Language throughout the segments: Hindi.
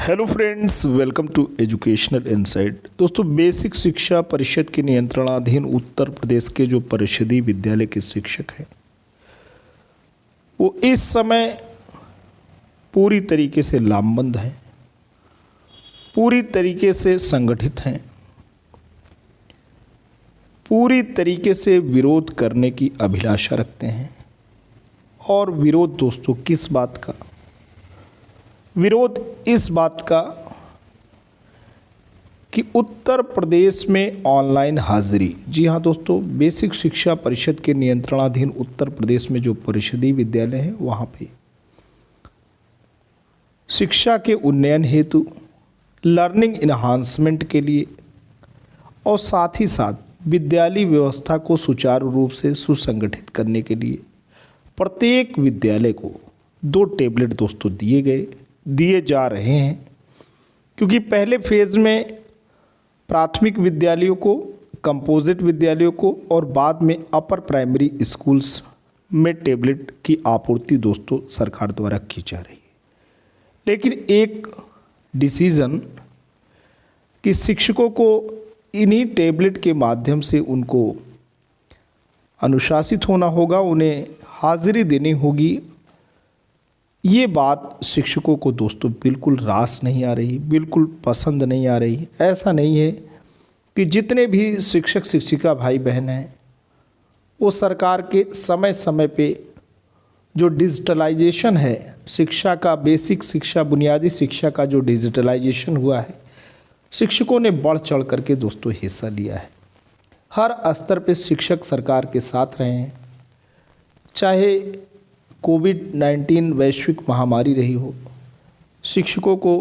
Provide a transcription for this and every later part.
Hello friends, welcome to educational insight. दोस्तों, बेसिक शिक्षा परिषद के नियंत्रणाधीन उत्तर प्रदेश के जो परिषदीय विद्यालय के शिक्षक हैं वो इस समय पूरी तरीके से लामबंद हैं, पूरी तरीके से संगठित हैं, पूरी तरीके से विरोध करने की अभिलाषा रखते हैं। और विरोध दोस्तों किस बात का? विरोध इस बात का कि उत्तर प्रदेश में ऑनलाइन हाजिरी, जी हाँ दोस्तों, बेसिक शिक्षा परिषद के नियंत्रणाधीन उत्तर प्रदेश में जो परिषदीय विद्यालय हैं वहाँ पे शिक्षा के उन्नयन हेतु, लर्निंग इन्हांसमेंट के लिए और साथ ही साथ विद्यालय व्यवस्था को सुचारू रूप से सुसंगठित करने के लिए प्रत्येक विद्यालय को 2 टैबलेट दोस्तों दिए जा रहे हैं। क्योंकि पहले फेज़ में प्राथमिक विद्यालयों को, कंपोजिट विद्यालयों को और बाद में अपर प्राइमरी स्कूल्स में टैबलेट की आपूर्ति दोस्तों सरकार द्वारा की जा रही है। लेकिन एक डिसीज़न कि शिक्षकों को इन्हीं टैबलेट के माध्यम से उनको अनुशासित होना होगा, उन्हें हाजिरी देनी होगी, ये बात शिक्षकों को दोस्तों बिल्कुल रास नहीं आ रही, बिल्कुल पसंद नहीं आ रही। ऐसा नहीं है कि जितने भी शिक्षक शिक्षिका भाई बहन हैं वो सरकार के समय समय पे जो डिजिटलाइजेशन है शिक्षा का, बेसिक शिक्षा, बुनियादी शिक्षा का जो डिजिटलाइजेशन हुआ है, शिक्षकों ने बढ़ चढ़ करके दोस्तों हिस्सा लिया है। हर स्तर पे शिक्षक सरकार के साथ रहे हैं, चाहे कोविड-19 वैश्विक महामारी रही हो, शिक्षकों को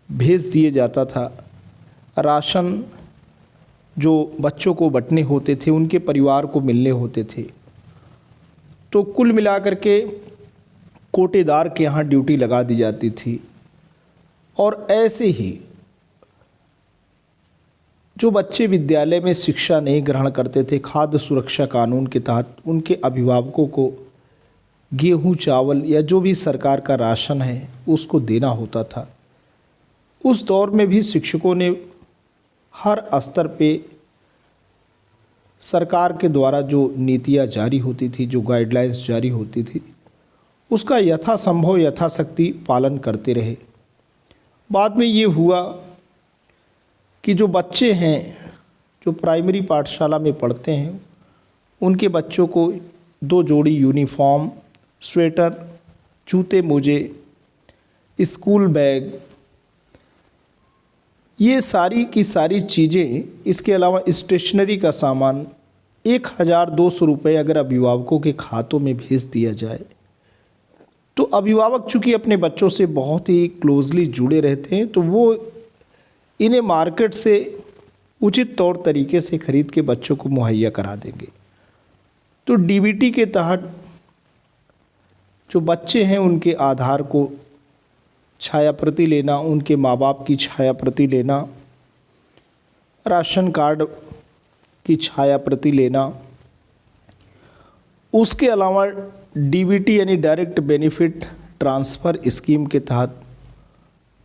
भेज दिए जाता था राशन, जो बच्चों को बंटने होते थे, उनके परिवार को मिलने होते थे। तो कुल मिलाकर के कोटेदार के यहाँ ड्यूटी लगा दी जाती थी। और ऐसे ही जो बच्चे विद्यालय में शिक्षा नहीं ग्रहण करते थे, खाद्य सुरक्षा कानून के तहत उनके अभिभावकों को गेहूं, चावल या जो भी सरकार का राशन है उसको देना होता था। उस दौर में भी शिक्षकों ने हर स्तर पे सरकार के द्वारा जो नीतियां जारी होती थी, जो गाइडलाइंस जारी होती थी, उसका यथासंभव यथाशक्ति पालन करते रहे। बाद में ये हुआ कि जो बच्चे हैं जो प्राइमरी पाठशाला में पढ़ते हैं उनके बच्चों को 2 जोड़ी यूनिफॉर्म, स्वेटर, जूते मोजे, स्कूल बैग, ये सारी की सारी चीज़ें, इसके अलावा स्टेशनरी का सामान 1200 रुपये अगर अभिभावकों के खातों में भेज दिया जाए तो अभिभावक चूँकि अपने बच्चों से बहुत ही क्लोजली जुड़े रहते हैं तो वो इन्हें मार्केट से उचित तौर तरीके से खरीद के बच्चों को मुहैया करा देंगे। तो डीबीटी के तहत जो बच्चे हैं उनके आधार को छाया प्रति लेना, उनके माँ बाप की छाया प्रति लेना, राशन कार्ड की छाया प्रति लेना, उसके अलावा डीबीटी यानी डायरेक्ट बेनिफिट ट्रांसफ़र स्कीम के तहत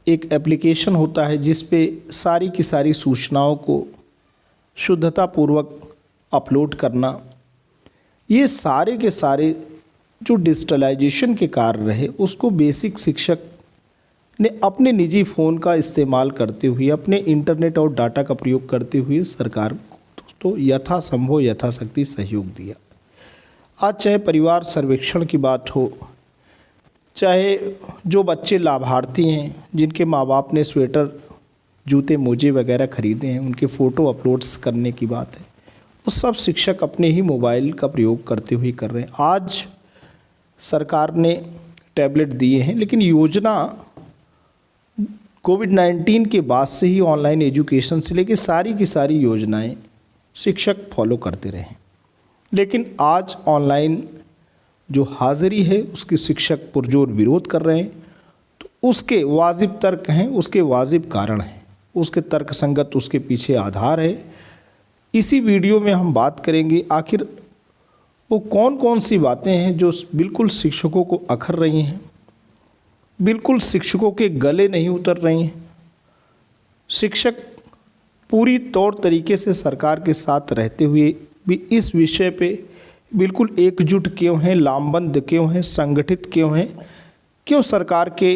एक एप्लीकेशन होता है जिस पे सारी की सारी सूचनाओं को शुद्धतापूर्वक अपलोड करना, ये सारे के सारे जो डिजिटलाइजेशन के कार्य रहे उसको बेसिक शिक्षक ने अपने निजी फ़ोन का इस्तेमाल करते हुए, अपने इंटरनेट और डाटा का प्रयोग करते हुए सरकार को दोस्तों यथासंभव यथाशक्ति सहयोग दिया। आज चाहे परिवार सर्वेक्षण की बात हो, चाहे जो बच्चे लाभार्थी हैं जिनके माँ बाप ने स्वेटर, जूते मोजे वगैरह खरीदे हैं, उनके फ़ोटो अपलोड्स करने की बात है, वो सब शिक्षक अपने ही मोबाइल का प्रयोग करते हुए कर रहे हैं। आज सरकार ने टैबलेट दिए हैं, लेकिन योजना कोविड-19 के बाद से ही ऑनलाइन एजुकेशन से लेकर सारी की सारी योजनाएं शिक्षक फॉलो करते रहे। लेकिन आज ऑनलाइन जो हाज़िरी है उसकी शिक्षक पुरजोर विरोध कर रहे हैं। तो उसके वाजिब तर्क हैं, उसके वाजिब कारण हैं, उसके तर्कसंगत उसके पीछे आधार है। इसी वीडियो में हम बात करेंगे आखिर वो कौन कौन सी बातें हैं जो बिल्कुल शिक्षकों को अखर रही हैं, बिल्कुल शिक्षकों के गले नहीं उतर रही हैं। शिक्षक पूरी तौर तरीके से सरकार के साथ रहते हुए भी इस विषय पे बिल्कुल एकजुट क्यों हैं, लामबंद क्यों हैं, संगठित क्यों हैं? क्यों सरकार के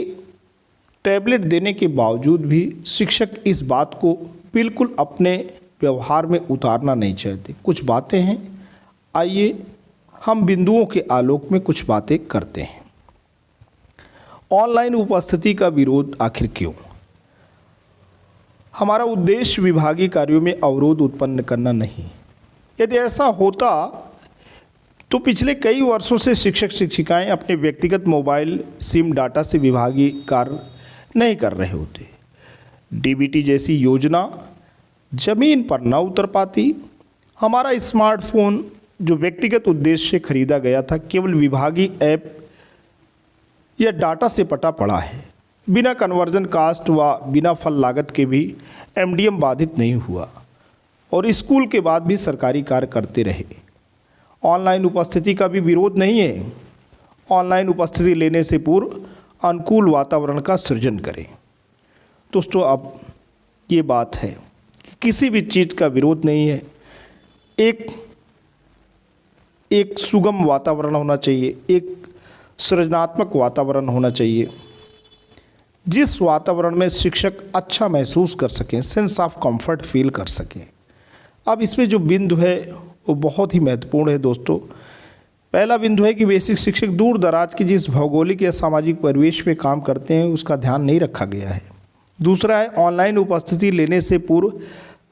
टैबलेट देने के बावजूद भी शिक्षक इस बात को बिल्कुल अपने व्यवहार में उतारना नहीं चाहते? कुछ बातें हैं, आइए हम बिंदुओं के आलोक में कुछ बातें करते हैं। ऑनलाइन उपस्थिति का विरोध आखिर क्यों? हमारा उद्देश्य विभागीय कार्यों में अवरोध उत्पन्न करना नहीं। यदि ऐसा होता तो पिछले कई वर्षों से शिक्षक शिक्षिकाएं अपने व्यक्तिगत मोबाइल सिम डाटा से विभागीय कार्य नहीं कर रहे होते। डीबीटी जैसी योजना जमीन पर न उतर पाती। हमारा स्मार्टफोन जो व्यक्तिगत उद्देश्य से खरीदा गया था केवल विभागीय ऐप या डाटा से पटा पड़ा है। बिना कन्वर्जन कास्ट व बिना फल लागत के भी एमडीएम बाधित नहीं हुआ और स्कूल के बाद भी सरकारी कार्य करते रहे। ऑनलाइन उपस्थिति का भी विरोध नहीं है। ऑनलाइन उपस्थिति लेने से पूर्व अनुकूल वातावरण का सृजन करें। दोस्तों, अब ये बात है कि किसी भी चीज़ का विरोध नहीं है। एक सुगम वातावरण होना चाहिए, एक सृजनात्मक वातावरण होना चाहिए जिस वातावरण में शिक्षक अच्छा महसूस कर सकें, सेंस ऑफ कंफर्ट फील कर सकें। अब इसमें जो बिंदु है वो बहुत ही महत्वपूर्ण है दोस्तों। पहला बिंदु है कि बेसिक शिक्षक दूर दराज के जिस भौगोलिक या सामाजिक परिवेश में काम करते हैं उसका ध्यान नहीं रखा गया है। दूसरा है ऑनलाइन उपस्थिति लेने से पूर्व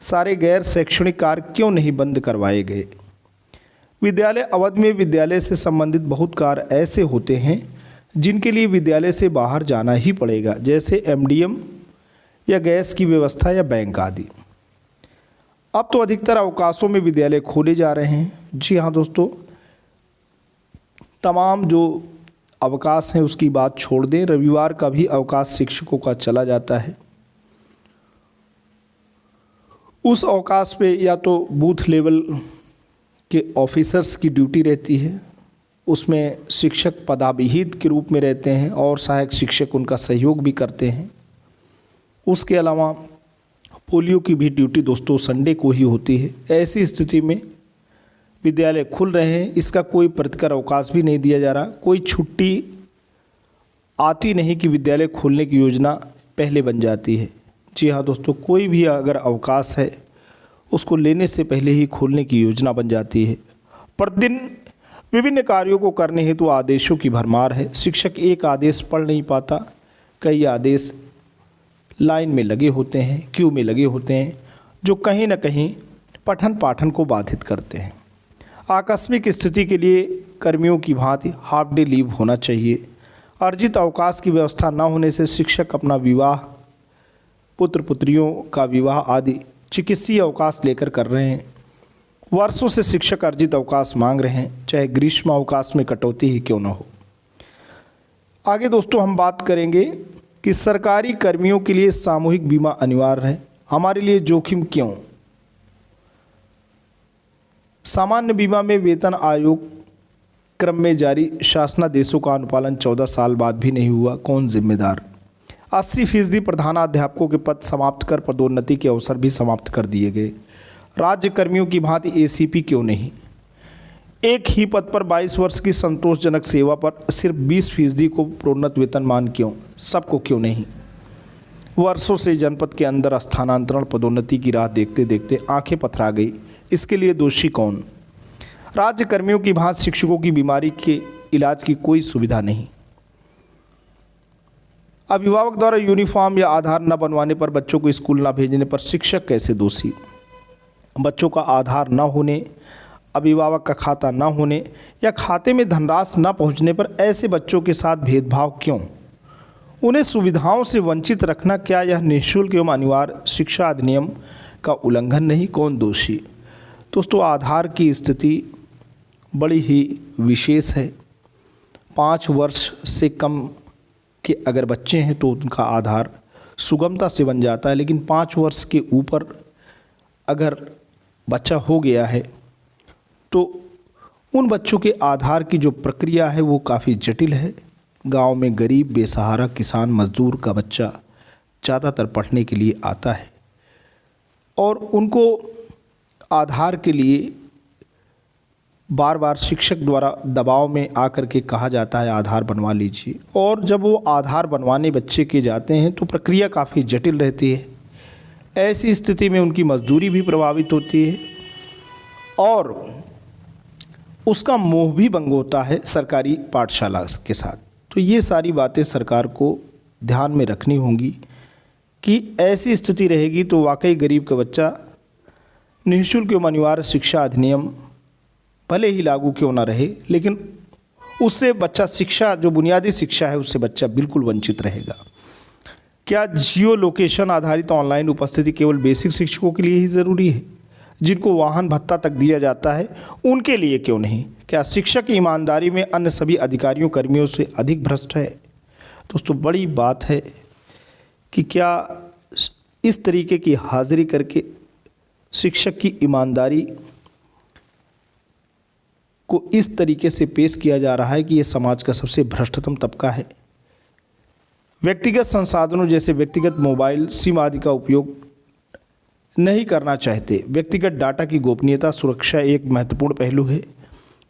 सारे गैर शैक्षणिक कार्य क्यों नहीं बंद करवाए गए? विद्यालय अवधि में विद्यालय से संबंधित बहुत कार्य ऐसे होते हैं जिनके लिए विद्यालय से बाहर जाना ही पड़ेगा, जैसे एमडीएम या गैस की व्यवस्था या बैंक आदि। अब तो अधिकतर अवकाशों में विद्यालय खोले जा रहे हैं। जी हाँ दोस्तों, तमाम जो अवकाश हैं उसकी बात छोड़ दें, रविवार का भी अवकाश शिक्षकों का चला जाता है। उस अवकाश पे या तो बूथ लेवल के ऑफिसर्स की ड्यूटी रहती है, उसमें शिक्षक पदाविहित के रूप में रहते हैं और सहायक शिक्षक उनका सहयोग भी करते हैं। उसके अलावा पोलियो की भी ड्यूटी दोस्तों संडे को ही होती है। ऐसी स्थिति में विद्यालय खुल रहे हैं, इसका कोई प्रतिकर अवकाश भी नहीं दिया जा रहा, कोई छुट्टी आती नहीं कि विद्यालय खोलने की योजना पहले बन जाती है। जी हाँ दोस्तों, कोई भी अगर अवकाश है उसको लेने से पहले ही खोलने की योजना बन जाती है। प्रतिदिन विभिन्न कार्यों को करने हेतु आदेशों की भरमार है। शिक्षक एक आदेश पढ़ नहीं पाता, कई आदेश लाइन में लगे होते हैं, क्यू में लगे होते हैं, जो कहीं ना कहीं पठन पाठन को बाधित करते हैं। आकस्मिक स्थिति के लिए कर्मियों की भांति हाफ डे लीव होना चाहिए। अर्जित अवकाश की व्यवस्था न होने से शिक्षक अपना विवाह, पुत्र पुत्रियों का विवाह आदि चिकित्सीय अवकाश लेकर कर रहे हैं। वर्षों से शिक्षक अर्जित अवकाश मांग रहे हैं, चाहे ग्रीष्म अवकाश में कटौती ही क्यों न हो। आगे दोस्तों हम बात करेंगे कि सरकारी कर्मियों के लिए सामूहिक बीमा अनिवार्य है। हमारे लिए जोखिम क्यों? सामान्य बीमा में वेतन आयोग क्रम में जारी शासनादेशों का अनुपालन 14 साल बाद भी नहीं हुआ, कौन जिम्मेदार? 80% प्रधानाध्यापकों के पद समाप्त कर पदोन्नति के अवसर भी समाप्त कर दिए गए। राज्य कर्मियों की भांति एसीपी क्यों नहीं? एक ही पद पर 22 वर्ष की संतोषजनक सेवा पर सिर्फ 20% को प्रोन्नत वेतनमान क्यों? सबको क्यों नहीं? वर्षों से जनपद के अंदर स्थानांतरण पदोन्नति की राह देखते देखते आंखें पथरा गई। इसके लिए दोषी कौन? राज्य कर्मियों की भांति शिक्षकों की बीमारी के इलाज की कोई सुविधा नहीं। अभिभावक द्वारा यूनिफॉर्म या आधार न बनवाने पर, बच्चों को स्कूल न भेजने पर शिक्षक कैसे दोषी? बच्चों का आधार न होने, अभिभावक का खाता न होने या खाते में धनराशि न पहुंचने पर ऐसे बच्चों के साथ भेदभाव क्यों? उन्हें सुविधाओं से वंचित रखना, क्या यह निःशुल्क एवं अनिवार्य शिक्षा अधिनियम का उल्लंघन नहीं? कौन दोषी? दोस्तों, आधार की स्थिति बड़ी ही विशेष है। 5 वर्ष से कम के अगर बच्चे हैं तो उनका आधार सुगमता से बन जाता है, लेकिन 5 वर्ष के ऊपर अगर बच्चा हो गया है तो उन बच्चों के आधार की जो प्रक्रिया है वो काफ़ी जटिल है। गांव में गरीब बेसहारा किसान मजदूर का बच्चा ज़्यादातर पढ़ने के लिए आता है और उनको आधार के लिए बार बार शिक्षक द्वारा दबाव में आकर के कहा जाता है आधार बनवा लीजिए, और जब वो आधार बनवाने बच्चे के जाते हैं तो प्रक्रिया काफ़ी जटिल रहती है। ऐसी स्थिति में उनकी मजदूरी भी प्रभावित होती है और उसका मोह भी भंग होता है सरकारी पाठशाला के साथ। तो ये सारी बातें सरकार को ध्यान में रखनी होंगी कि ऐसी स्थिति रहेगी तो वाकई गरीब का बच्चा निःशुल्क एवं अनिवार्य शिक्षा अधिनियम भले ही लागू क्यों ना रहे, लेकिन उससे बच्चा शिक्षा, जो बुनियादी शिक्षा है, उससे बच्चा बिल्कुल वंचित रहेगा। क्या जियो लोकेशन आधारित ऑनलाइन उपस्थिति केवल बेसिक शिक्षकों के लिए ही ज़रूरी है? जिनको वाहन भत्ता तक दिया जाता है उनके लिए क्यों नहीं? क्या शिक्षक की ईमानदारी में अन्य सभी अधिकारियों कर्मियों से अधिक भ्रष्ट है? दोस्तों, बड़ी बात है कि क्या इस तरीके की हाजिरी करके शिक्षक की ईमानदारी को इस तरीके से पेश किया जा रहा है कि ये समाज का सबसे भ्रष्टतम तबका है। व्यक्तिगत संसाधनों जैसे व्यक्तिगत मोबाइल सिम आदि का उपयोग नहीं करना चाहते। व्यक्तिगत डाटा की गोपनीयता सुरक्षा एक महत्वपूर्ण पहलू है।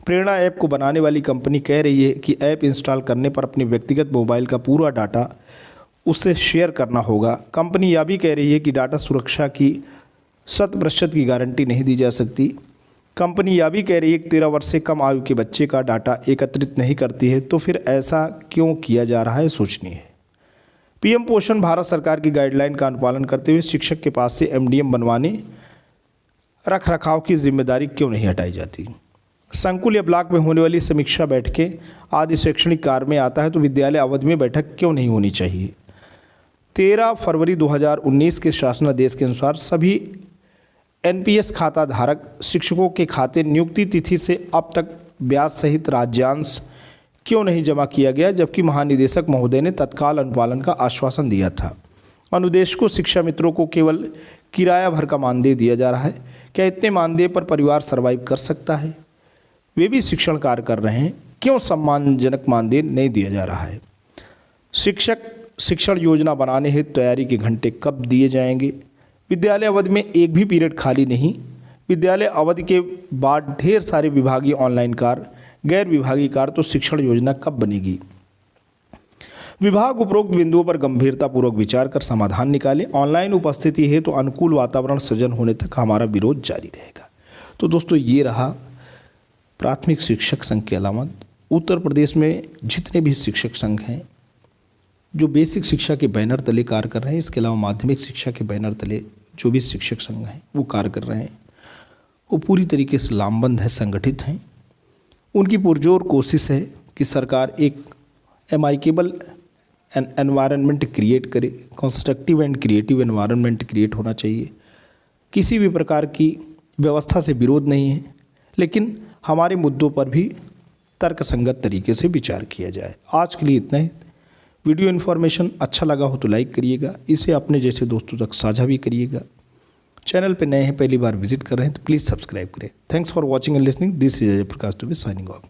प्रेरणा ऐप को बनाने वाली कंपनी कह रही है कि ऐप इंस्टॉल करने पर अपने व्यक्तिगत मोबाइल का पूरा डाटा उससे शेयर करना होगा। कंपनी यह भी कह रही है कि डाटा सुरक्षा की 100% की गारंटी नहीं दी जा सकती। कंपनी यह भी कह रही है कि 13 वर्ष से कम आयु के बच्चे का डाटा एकत्रित नहीं करती है। तो फिर ऐसा क्यों किया जा रहा है, सोचनीय है। पीएम पोषण भारत सरकार की गाइडलाइन का अनुपालन करते हुए शिक्षक के पास से एमडीएम बनवाने रख रखाव की जिम्मेदारी क्यों नहीं हटाई जाती? संकुल या ब्लॉक में होने वाली समीक्षा बैठकें आदि शैक्षणिक कार्य में आता है तो विद्यालय अवधि में बैठक क्यों नहीं होनी चाहिए? 13 फरवरी 2019 के शासनादेश के अनुसार सभी एनपीएस खाता धारक शिक्षकों के खाते नियुक्ति तिथि से अब तक ब्याज सहित राज्यांश क्यों नहीं जमा किया गया, जबकि महानिदेशक महोदय ने तत्काल अनुपालन का आश्वासन दिया था। अनुदेशकों शिक्षा मित्रों को केवल किराया भर का मानदेय दिया जा रहा है। क्या इतने मानदेय पर परिवार सर्वाइव कर सकता है? वे भी शिक्षण कार्य कर रहे हैं, क्यों सम्मानजनक मानदेय नहीं दिया जा रहा है? शिक्षक शिक्षण योजना बनाने हेतु तैयारी के घंटे कब दिए जाएंगे? विद्यालय अवधि में एक भी पीरियड खाली नहीं। विद्यालय अवधि के बाद ढेर सारे विभागीय ऑनलाइन कार्य, गैर विभागीय कार्य, तो शिक्षण योजना कब बनेगी? विभाग उपरोक्त बिंदुओं पर गंभीरतापूर्वक विचार कर समाधान निकाले। ऑनलाइन उपस्थिति है तो अनुकूल वातावरण सृजन होने तक हमारा विरोध जारी रहेगा। तो दोस्तों, ये रहा प्राथमिक शिक्षक संघ के अलावा उत्तर प्रदेश में जितने भी शिक्षक संघ हैं जो बेसिक शिक्षा के बैनर तले कार्य कर रहे हैं, इसके अलावा माध्यमिक शिक्षा के बैनर तले जो भी शिक्षक संघ हैं वो कार्य कर रहे हैं, वो पूरी तरीके से लामबंद है, संगठित हैं। उनकी पुरजोर कोशिश है कि सरकार एक एमाइकेबल एनवायरनमेंट क्रिएट करे। Constructive and creative environment create होना चाहिए। किसी भी प्रकार की व्यवस्था से विरोध नहीं है, लेकिन हमारे मुद्दों पर भी तर्कसंगत तरीके से विचार किया जाए। आज के लिए इतना ही। वीडियो इन्फॉर्मेशन अच्छा लगा हो तो लाइक करिएगा, इसे अपने जैसे दोस्तों तक साझा भी करिएगा। चैनल पे नए हैं, पहली बार विजिट कर रहे हैं तो प्लीज़ सब्सक्राइब करें। Thanks for watching and listening. This is Ajay Prakash to be signing of.